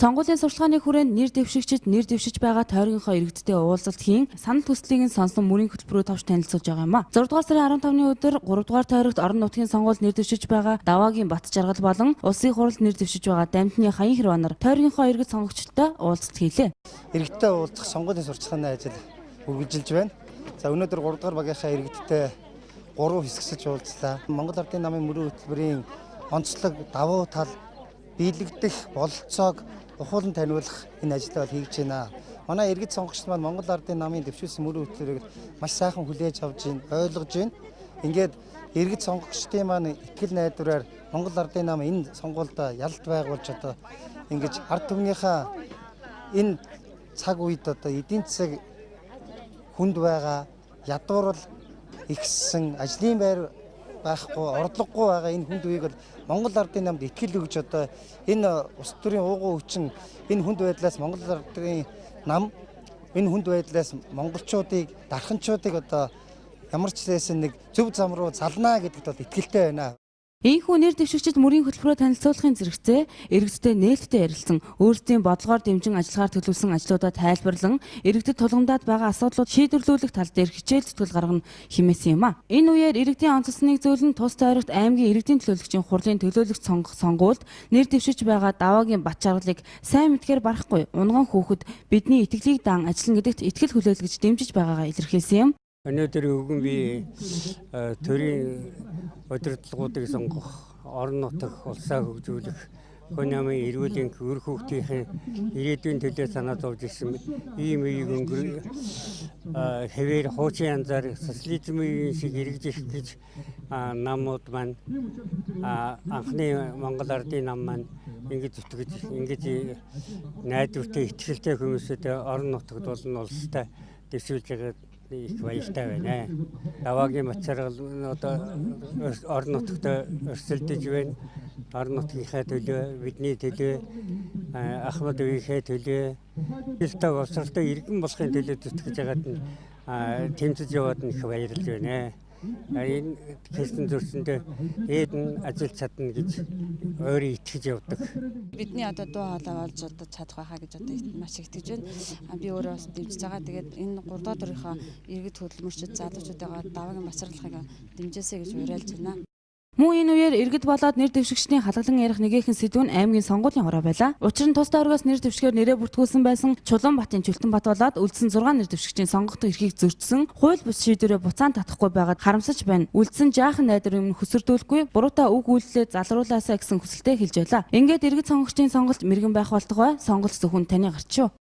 Сонгуулийн сурталчилгааны хүрээнд нэр дэвшиж байгаа тойргийнхоо иргэдтэй уулзалт хийн санал хүслийг нь сонсон мөрийн хөтөлбөрөөр товч танилцуулж байгаа юм а. 6 дугаар сарын 15-ны өдөр 3 дугаар тойрогт орон нутгийн сонгуульд нэр дэвшиж байгаа Даваагийн Бат Жаргал болон улсын хурлд нэр дэвшиж байгаа Дамтны Хаян Хэрванаар тойргийнхоо иргэд сонгогчдод уулзалт хийлээ. Иргэдтэй уулзах сонгуулийн сурталчилгааны ажил үргэлжилж байна. За өнөөдөр 3 дугаар багийнхаа иргэдтэй 3 хэсэгсэж уулзлаа. Монгол Ардын намын мөрийн хөтөлбөрийн онцлог давуу тал биелэгдэх бололцоог ухуулан таниулах энэ ажлаа хийж байна. Манай иргэд сонгогчид маань Монгол Ардын намын дэвшүүлсэн мөрийн хөтөлбөрийг маш сайхан хүлээж авч байна, ойлгож байна. Ингээд иргэд сонгогчдын маань итгэл найдвараар Монгол Ардын нам энэ сонгуульд ялалт байгуулж одоо ингэж ард түмнийхээ энэ цаг үед одоо эдийн засаг хүнд байгаа, ядуурл ихссэн, ажлын байр байхгүй, ордлогогүй байгаа энэ хүнд үеийг бол Монгол Ардын намд итгэл өгж одоо энэ улс төрийн уугуун хүчин энэ хүнд байдлаас Монгол Ардын нам энэ хүнд байдлаас монголчуудыг, дарханчуудыг одоо ямар ч байсан нэг зөв зам руу залнаа гэдэгт бол итгэлтэй байна. Ийхүү нэр дэвшигчид мөрийн хөтөлбөрөөр танилцуулахын зэрэгцээ иргэдтэй нээлттэй ярилцсан, өөрсдийн бодлогоор дэмжин ажиллагаар төлөвлөсөн ажлуудаа тайлбарлан, иргэдэд тулгамдаад байгаа асуудлууд шийдвэрлүүлэх тал дээр хичээл зүтгэл гаргана хэмээсэн юм а. Энэ үеэр иргэдийн онцлосныг зөөлөн тус тойрогт аймгийн иргэдийн төлөөлөгчийн хурлын төлөөлөгч сонгуульд нэр дэвшиж байгаа Даваагийн Бат Жаргалыг сайн мэдгээр барахгүй, унган хүүхэд бидний итгэлийг дан ажиллана гэдэгт итгэл хүлээлгэж дэмжиж байгаагаа илэрхийлсэн юм. Өнөөдөр өвгөн би төрийн удирдлагуудыг сонгох, орон нутаг улсаа хөгжүүлэх, хүн амын эрүүлийн өр хүүхдийн ирээдүйн төлөө санаа зовж ирсэн ийм үеийг хэвээр хуучин янзаар социализмын шиг эргэж ирэх гэж намууд маань анхны Монгол Ардын нам маань ингэж зүтгэж, ингэж найдвартай, итгэлтэй хүмүүсүүд орон нутагт болон улстай дэвшүүлж байгаа их баяртай байна. Даваагийн Бат Жаргал одоо орон нутагт өрсөлдөж байна. Орон нутгийнхаа төлөө, бидний төлөө, Ахмад үеийнхээ төлөө, хэлтэй боловсролтой иргэн болохын төлөө зүтгэж байгаад нь тэмцэж яваад нь их баярлж байна. Энэ хэсэг зөрсөндөө ээд нь ажиллаж чадна гэж өөрөө итгэж явдаг. Бидний одоо дуу хоолой олж одоо чадах байхаа гэж одоо маш их итгэж байна. Би өөрөө бас дэмжиж байгаа. Тэгээд энэ 3 дугаар төрийнхөө иргэд хөдөлмөрчид залуучуудаа Даваагийн Бат Жаргалыг дэмжээсэй гэж уриалж байна. Мөн энэ үеэр иргэд болоод нэр дэвшигчдийн халаглан ярих нэгэн сэдв нь аймгийн сонгуулийн хороо байлаа. Учир нь тус тойрогоос нэр дэвшгээр нэрээ бүртгүүлсэн байсан Чулуунбатын Чөлтөнбат болоод үлдсэн 6 нэр дэвшигчдийн сонгогдох эрхийг зөрчсөн хууль бус шийдвэрээ буцаан татахгүй байгаад харамсаж байна. Үлдсэн жаахан найдвар юм хөсөрдүүлэхгүй, буруутай үг үйлдэлээ залруулаасаа гэсэн хүсэлтэд хэлж байлаа. Ингээд иргэд сонгогчдын сонголт мэргэн байх болтугай сонголт зөвхөн таны гарч шүү.